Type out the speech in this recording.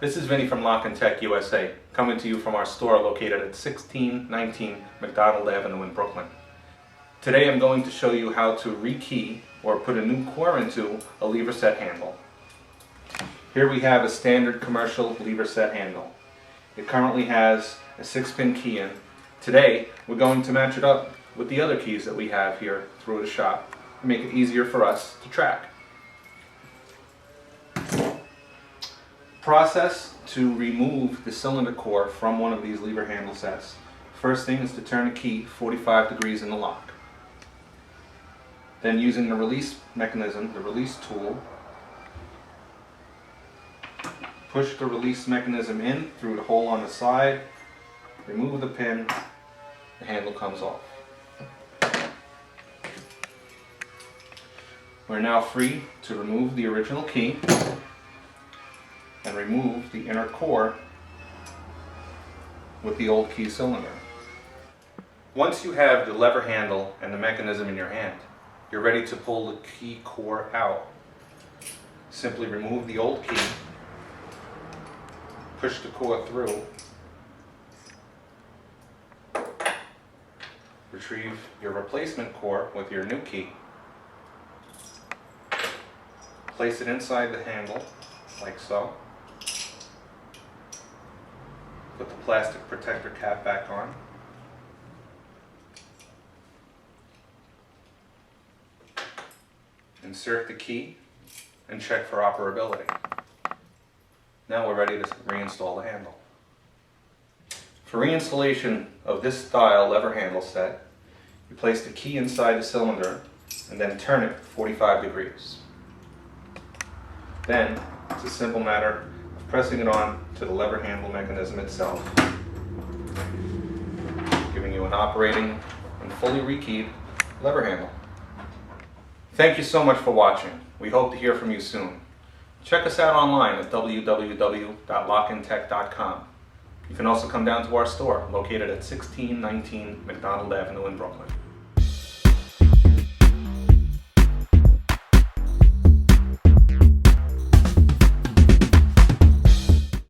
This is Vinny from Lock and Tech USA, coming to you from our store located at 1619 McDonald Avenue in Brooklyn. Today I'm going to show you how to rekey or put a new core into a lever set handle. Here we have a standard commercial lever set handle. It currently has a 6-pin key in. Today we're going to match it up with the other keys that we have here through the shop and make it easier for us to track. Process to remove the cylinder core from one of these lever handle sets. First thing is to turn the key 45 degrees in the lock. Then using the release mechanism, the release tool, push the release mechanism in through the hole on the side, remove the pin, the handle comes off. We're now free to remove the original key and remove the inner core with the old key cylinder. Once you have the lever handle and the mechanism in your hand, you're ready to pull the key core out. Simply remove the old key, push the core through, retrieve your replacement core with your new key, place it inside the handle like so. Put the plastic protector cap back on. Insert the key and check for operability. Now we're ready to reinstall the handle. For reinstallation of this style lever handle set, you place the key inside the cylinder and then turn it 45 degrees. Then it's a simple matter of pressing it on to the lever handle mechanism itself, giving you an operating and fully rekeyed lever handle. Thank you so much for watching. We hope to hear from you soon. Check us out online at www.lockandtech.com. You can also come down to our store located at 1619 McDonald Avenue in Brooklyn.